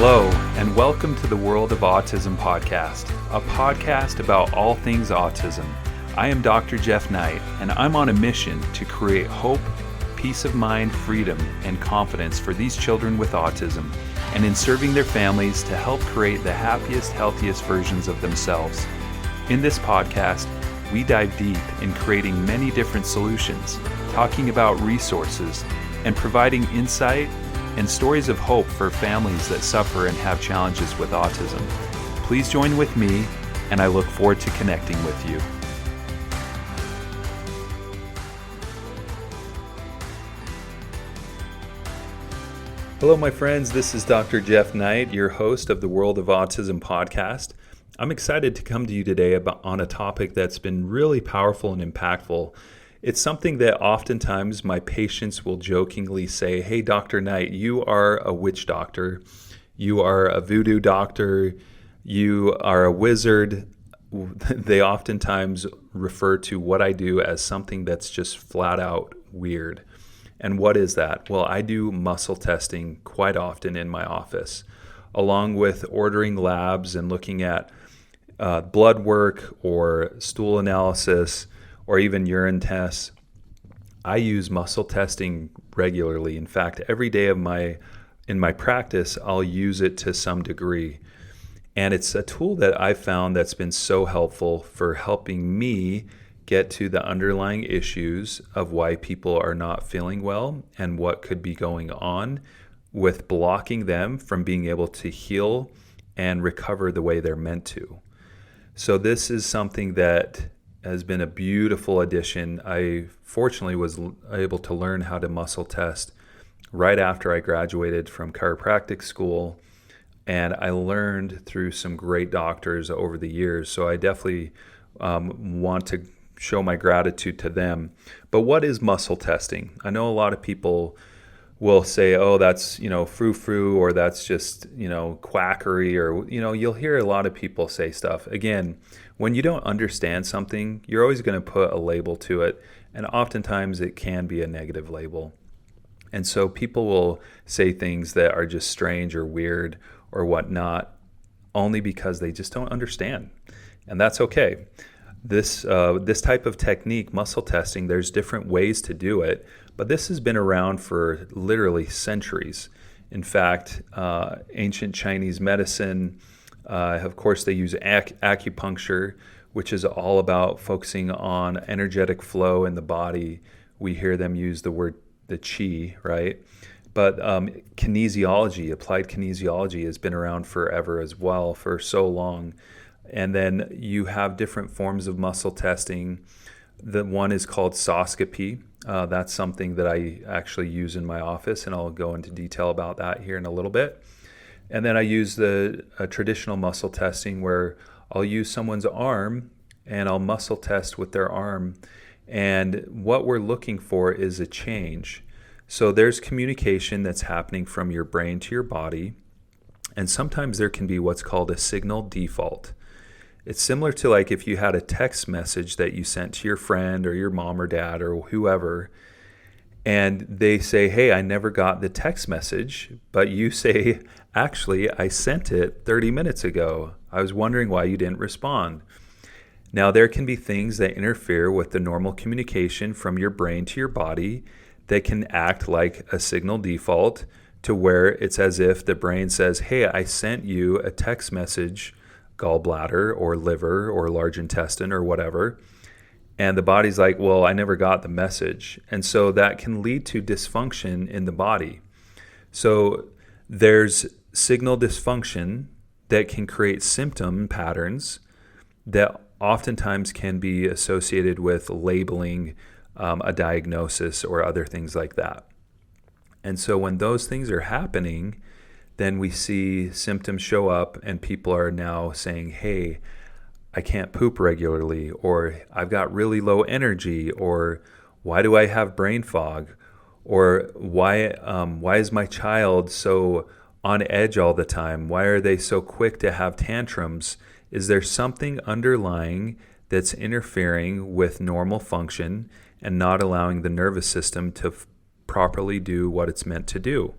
Hello, and welcome to the World of Autism podcast, a podcast about all things autism. I am Dr. Jeff Knight, and I'm on a mission to create hope, peace of mind, freedom, and confidence for these children with autism, and in serving their families to help create the happiest, healthiest versions of themselves. In this podcast, we dive deep in creating many different solutions, talking about resources, and providing insight and stories of hope for families that suffer and have challenges with autism. Please join with me, and I look forward to connecting with you. Hello, my friends. This is Dr. Jeff Knight, your host of the World of Autism podcast. I'm excited to come to you today on a topic that's been really powerful and impactful. It's something that oftentimes my patients will jokingly say, "Hey, Dr. Knight, you are a witch doctor. You are a voodoo doctor. You are a wizard." They oftentimes refer to what I do as something that's just flat out weird. And what is that? Well, I do muscle testing quite often in my office, along with ordering labs and looking at blood work or stool analysis, or even urine tests. I use muscle testing regularly. In fact, every day in my practice, I'll use it to some degree. And it's a tool that I've found that's been so helpful for helping me get to the underlying issues of why people are not feeling well and what could be going on with blocking them from being able to heal and recover the way they're meant to. So this is something that has been a beautiful addition. I fortunately was able to learn how to muscle test right after I graduated from chiropractic school, and I learned through some great doctors over the years. So I definitely want to show my gratitude to them. But what is muscle testing? I know a lot of people will say, "Oh, that's frou-frou," or "That's just quackery," or you'll hear a lot of people say stuff. Again, when you don't understand something, you're always going to put a label to it, and oftentimes it can be a negative label. And so people will say things that are just strange or weird or whatnot, only because they just don't understand, and that's okay. This type of technique, muscle testing, there's different ways to do it, but this has been around for literally centuries. In fact, ancient Chinese medicine, of course, they use acupuncture, which is all about focusing on energetic flow in the body. We hear them use the qi, right? But kinesiology, applied kinesiology, has been around forever as well, for so long. And then you have different forms of muscle testing. The one is called soscopy. That's something that I actually use in my office, and I'll go into detail about that here in a little bit. And then I use the traditional muscle testing, where I'll use someone's arm and I'll muscle test with their arm. And what we're looking for is a change. So there's communication that's happening from your brain to your body. And sometimes there can be what's called a signal default. It's similar to like if you had a text message that you sent to your friend or your mom or dad or whoever, and they say, "Hey, I never got the text message," but you say, "Actually, I sent it 30 minutes ago. I was wondering why you didn't respond." Now, there can be things that interfere with the normal communication from your brain to your body that can act like a signal default, to where it's as if the brain says, "Hey, I sent you a text message, gallbladder or liver or large intestine or whatever." And the body's like, "Well, I never got the message." And so that can lead to dysfunction in the body. So there's signal dysfunction that can create symptom patterns that oftentimes can be associated with labeling a diagnosis or other things like that. And so when those things are happening, then we see symptoms show up, and people are now saying, "Hey, I can't poop regularly," or "I've got really low energy," or "Why do I have brain fog?" or why is my child so on edge all the time? Why are they so quick to have tantrums? Is there something underlying that's interfering with normal function and not allowing the nervous system to properly do what it's meant to do,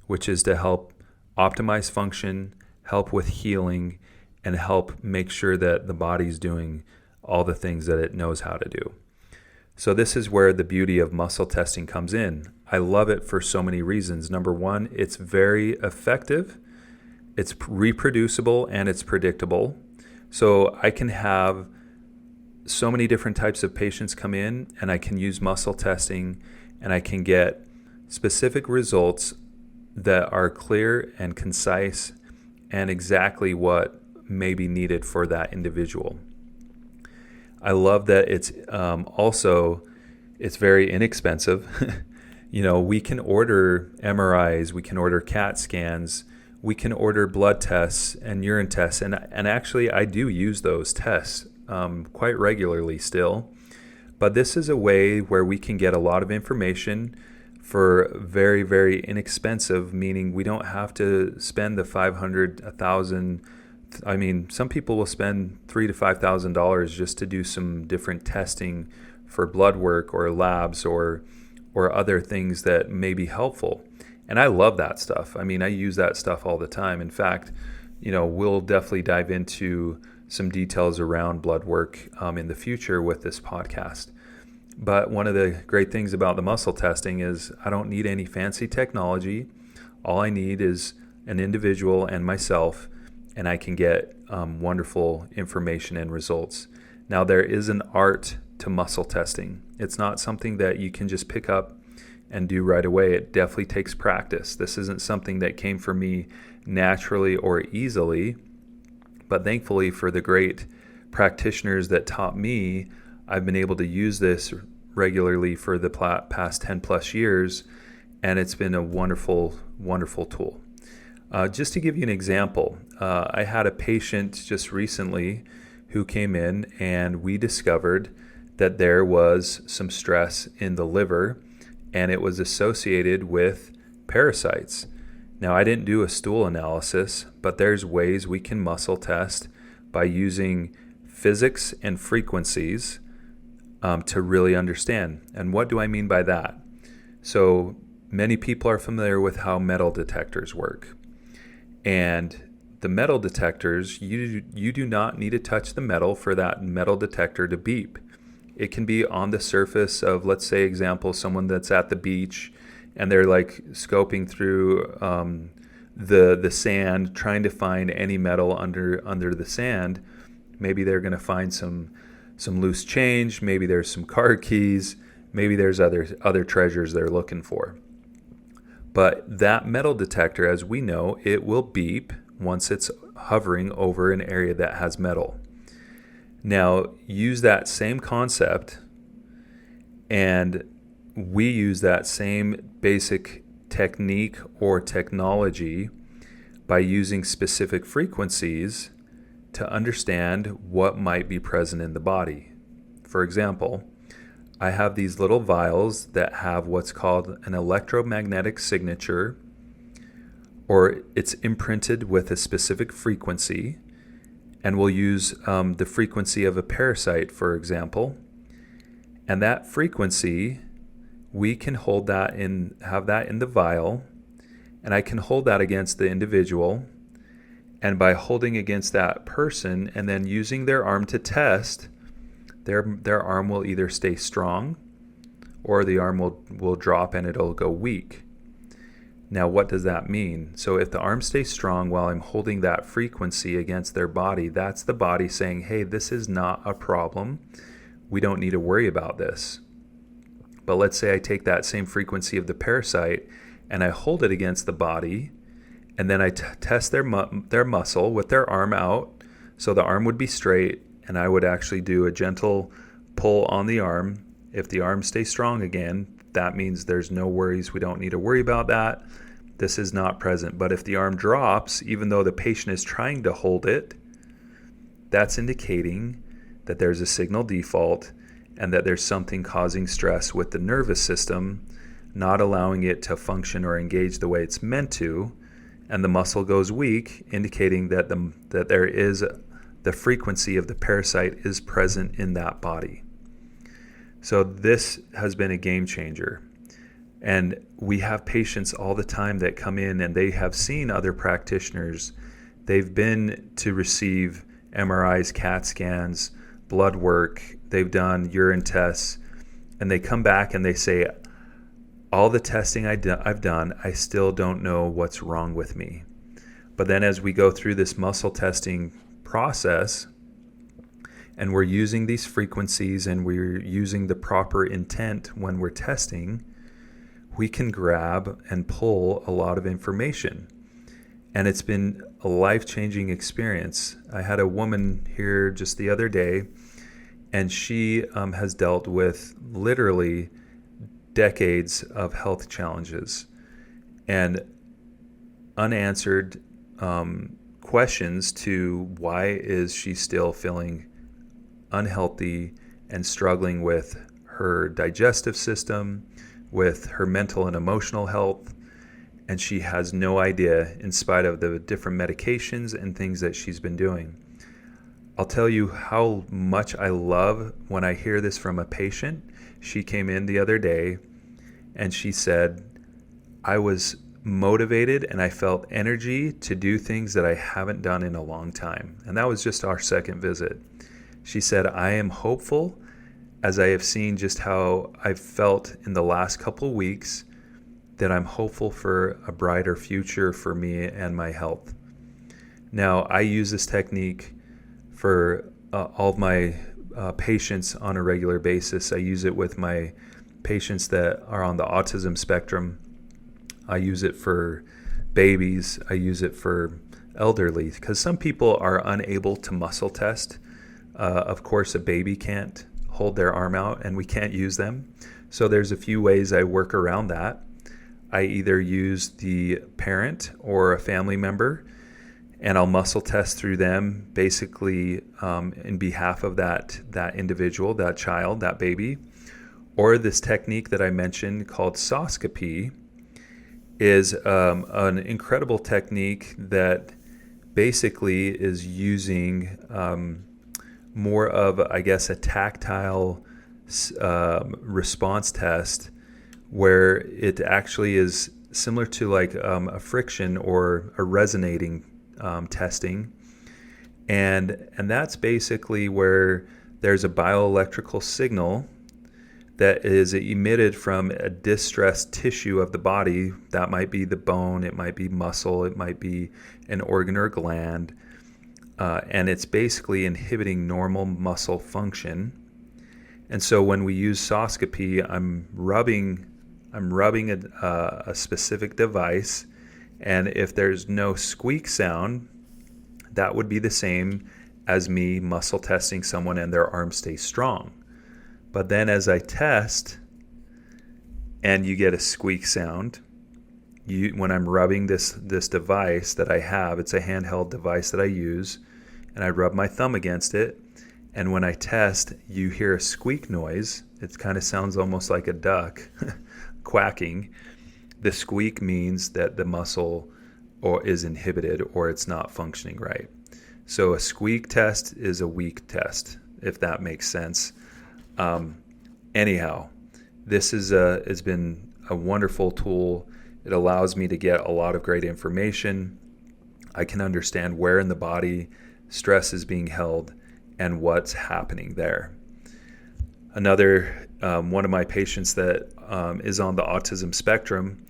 which is to help optimize function, help with healing, and help make sure that the body's doing all the things that it knows how to do. So this is where the beauty of muscle testing comes in. I love it for so many reasons. Number one, it's very effective, it's reproducible, and it's predictable. So I can have so many different types of patients come in, and I can use muscle testing, and I can get specific results that are clear and concise and exactly what may be needed for that individual. I love that it's very inexpensive. We can order MRIs, we can order CAT scans, we can order blood tests and urine tests, and actually I do use those tests quite regularly still. But this is a way where we can get a lot of information for very, very inexpensive, meaning we don't have to spend the $500, $1,000. I mean, some people will spend $3,000 to $5,000 just to do some different testing for blood work or labs or other things that may be helpful. And I love that stuff. I mean, I use that stuff all the time. In fact, we'll definitely dive into some details around blood work in the future with this podcast. But one of the great things about the muscle testing is I don't need any fancy technology. All I need is an individual and myself, and I can get wonderful information and results. Now, there is an art to muscle testing. It's not something that you can just pick up and do right away. It definitely takes practice. This isn't something that came for me naturally or easily, but thankfully for the great practitioners that taught me, I've been able to use this regularly for the past 10 plus years, and it's been a wonderful, wonderful tool. Just to give you an example, I had a patient just recently who came in, and we discovered that there was some stress in the liver, and it was associated with parasites. Now, I didn't do a stool analysis, but there's ways we can muscle test by using physics and frequencies to really understand. And what do I mean by that? So many people are familiar with how metal detectors work. And the metal detectors, you do not need to touch the metal for that metal detector to beep. It can be on the surface of, let's say, example, someone that's at the beach and they're like scoping through the sand, trying to find any metal under the sand. Maybe they're going to find some loose change. Maybe there's some car keys. Maybe there's other treasures they're looking for. But that metal detector, as we know, it will beep once it's hovering over an area that has metal. Now, use that same concept, and we use that same basic technique or technology by using specific frequencies to understand what might be present in the body. For example, I have these little vials that have what's called an electromagnetic signature, or it's imprinted with a specific frequency, and we'll use the frequency of a parasite, for example. And that frequency, we can hold that have that in the vial, and I can hold that against the individual. And by holding against that person and then using their arm to test, their arm will either stay strong or the arm will drop and it'll go weak. Now, what does that mean? So if the arm stays strong while I'm holding that frequency against their body, that's the body saying, hey, this is not a problem. We don't need to worry about this. But let's say I take that same frequency of the parasite and I hold it against the body, and then I test their muscle with their arm out. So the arm would be straight, and I would actually do a gentle pull on the arm. If the arm stays strong again, that means there's no worries. We don't need to worry about that. This is not present. But if the arm drops, even though the patient is trying to hold it, that's indicating that there's a signal default and that there's something causing stress with the nervous system, not allowing it to function or engage the way it's meant to, and the muscle goes weak, indicating that there is the frequency of the parasite is present in that body. So this has been a game changer. And we have patients all the time that come in and they have seen other practitioners. They've been to receive MRIs, CAT scans, blood work. They've done urine tests. And they come back and they say, all the testing I've done, I still don't know what's wrong with me. But then as we go through this muscle testing process, and we're using these frequencies and we're using the proper intent when we're testing, we can grab and pull a lot of information. And it's been a life-changing experience. I had a woman here just the other day, and she has dealt with literally decades of health challenges and unanswered questions to why is she still feeling unhealthy and struggling with her digestive system, with her mental and emotional health, and she has no idea in spite of the different medications and things that she's been doing. I'll tell you how much I love when I hear this from a patient. She came in the other day and she said, I was motivated and I felt energy to do things that I haven't done in a long time. And that was just our second visit. She said, I am hopeful as I have seen just how I've felt in the last couple of weeks, that I'm hopeful for a brighter future for me and my health. Now, I use this technique for all of my patients on a regular basis. I use it with my patients that are on the autism spectrum. I use it for babies. I use it for elderly, because some people are unable to muscle test. Of course, a baby can't hold their arm out and we can't use them. So there's a few ways I work around that. I either use the parent or a family member, and I'll muscle test through them, basically in behalf of that individual, that child, that baby. Or this technique that I mentioned called soscopy is an incredible technique that basically is using more of, I guess, a tactile response test, where it actually is similar to like a friction or a resonating testing. And that's basically where there's a bioelectrical signal that is emitted from a distressed tissue of the body. That might be the bone, it might be muscle, it might be an organ or gland. And it's basically inhibiting normal muscle function. And so when we use soscopy, I'm rubbing a specific device, and if there's no squeak sound, that would be the same as me muscle testing someone and their arm stays strong. But then as I test and you get a squeak sound, when I'm rubbing this device that I have, it's a handheld device that I use, and I rub my thumb against it, and when I test, you hear a squeak noise. It kind of sounds almost like a duck quacking. The squeak means that the muscle is inhibited or it's not functioning right. So a squeak test is a weak test, if that makes sense. Anyhow, this has been a wonderful tool. It allows me to get a lot of great information. I can understand where in the body stress is being held and what's happening there. Another one of my patients that is on the autism spectrum,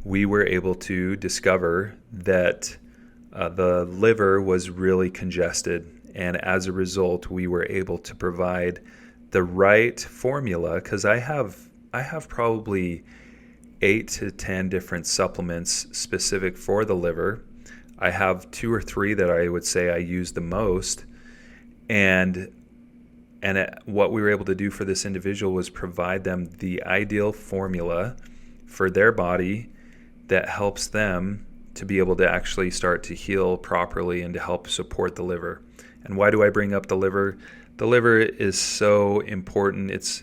we were able to discover that the liver was really congested, and as a result, we were able to provide the right formula, because I have probably 8 to 10 different supplements specific for the liver. I have 2 or 3 that I would say I use the most, and what we were able to do for this individual was provide them the ideal formula for their body that helps them to be able to actually start to heal properly and to help support the liver. And why do I bring up the liver? The liver is so important. It's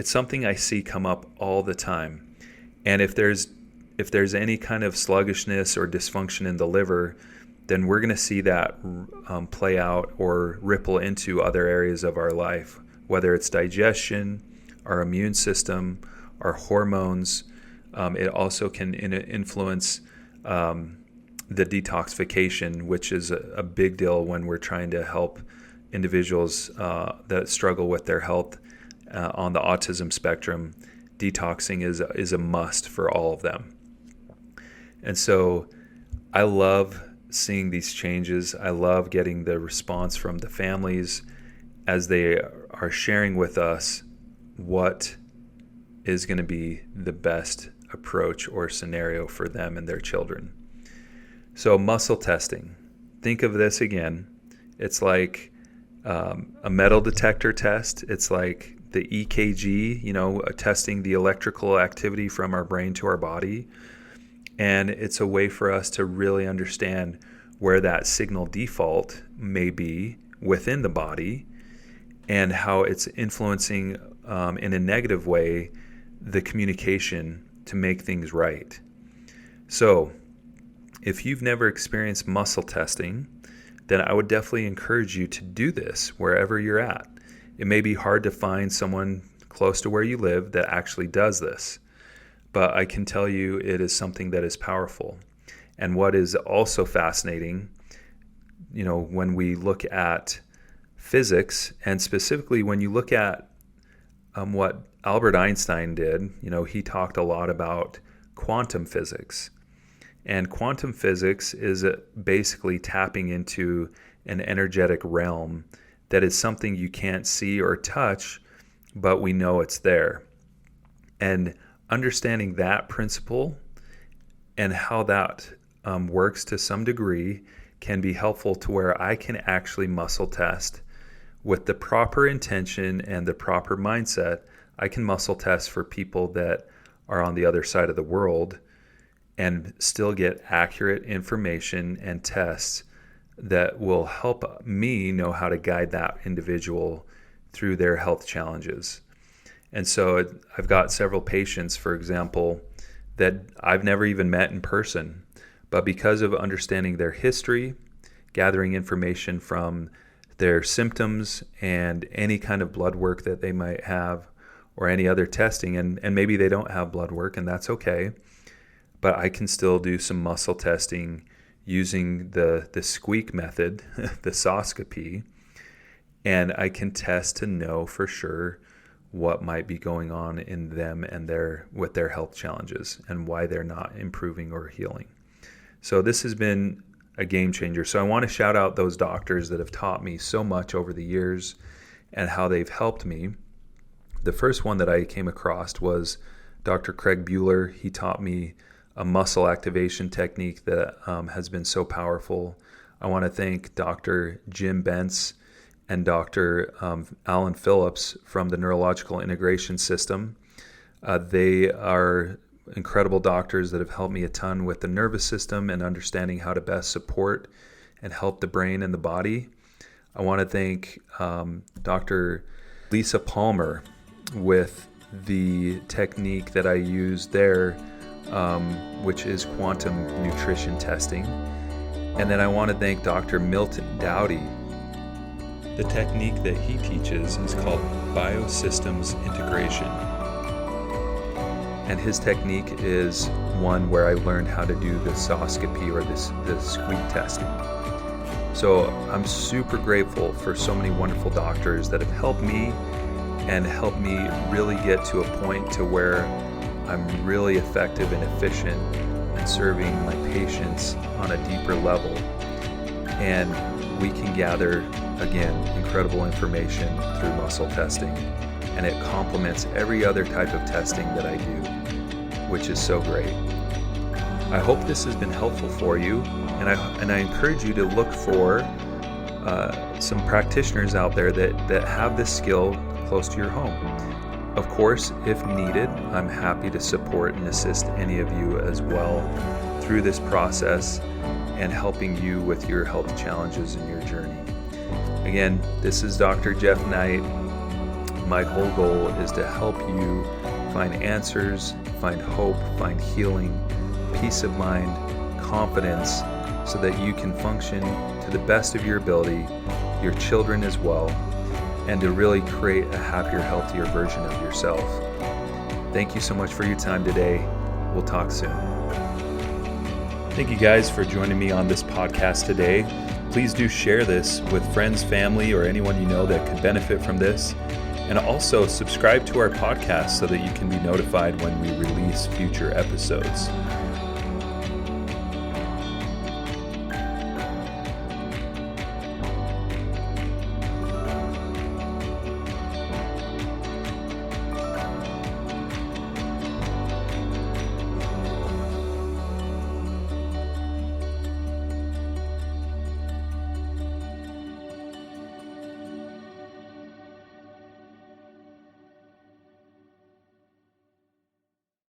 something I see come up all the time. And if there's any kind of sluggishness or dysfunction in the liver, then we're going to see that play out or ripple into other areas of our life, whether it's digestion, our immune system, our hormones, It also can influence the detoxification, which is a big deal when we're trying to help individuals that struggle with their health on the autism spectrum. Detoxing is a must for all of them. And so I love seeing these changes. I love getting the response from the families as they are sharing with us what is going to be the best approach or scenario for them and their children. So muscle testing. Think of this again. It's like a metal detector test. It's like the EKG, testing the electrical activity from our brain to our body. And it's a way for us to really understand where that signal default may be within the body and how it's influencing in a negative way the communication to make things right. So if you've never experienced muscle testing, then I would definitely encourage you to do this wherever you're at. It may be hard to find someone close to where you live that actually does this, but I can tell you it is something that is powerful. And what is also fascinating, when we look at physics, and specifically when you look at what Albert Einstein did, he talked a lot about quantum physics. And quantum physics is basically tapping into an energetic realm that is something you can't see or touch, but we know it's there. And understanding that principle and how that works to some degree can be helpful to where I can actually muscle test with the proper intention and the proper mindset. I can muscle test for people that are on the other side of the world and still get accurate information and tests that will help me know how to guide that individual through their health challenges. And so I've got several patients, for example, that I've never even met in person, but because of understanding their history, gathering information from their symptoms and any kind of blood work that they might have or any other testing, and maybe they don't have blood work, and that's okay, but I can still do some muscle testing using the squeak method, the soscopy, and I can test to know for sure what might be going on in them and with their health challenges and why they're not improving or healing. So this has been a game changer. So I want to shout out those doctors that have taught me so much over the years and how they've helped me. The first one that I came across was Dr. Craig Bueller. He taught me a muscle activation technique that has been so powerful. I want to thank Dr. Jim Bentz and Dr. Alan Phillips from the Neurological Integration System. They are incredible doctors that have helped me a ton with the nervous system and understanding how to best support and help the brain and the body. I want to thank Dr. Lisa Palmer with the technique that I use there, which is quantum nutrition testing. And then I want to thank Dr. Milton Dowdy. The technique that he teaches is called biosystems integration. And his technique is one where I learned how to do the soscopy or the squeak testing. So I'm super grateful for so many wonderful doctors that have helped me and helped me really get to a point to where I'm really effective and efficient in serving my patients on a deeper level. And we can gather, again, incredible information through muscle testing. And it complements every other type of testing that I do, which is so great. I hope this has been helpful for you, and I encourage you to look for some practitioners out there that have this skill close to your home. Of course, if needed, I'm happy to support and assist any of you as well through this process and helping you with your health challenges and your journey. Again, this is Dr. Jeff Knight. My whole goal is to help you find answers, find hope, find healing, peace of mind, confidence, so that you can function to the best of your ability, your children as well, and to really create a happier, healthier version of yourself. Thank you so much for your time today. We'll talk soon. Thank you guys for joining me on this podcast today. Please do share this with friends, family, or anyone you know that could benefit from this. And also subscribe to our podcast so that you can be notified when we release future episodes.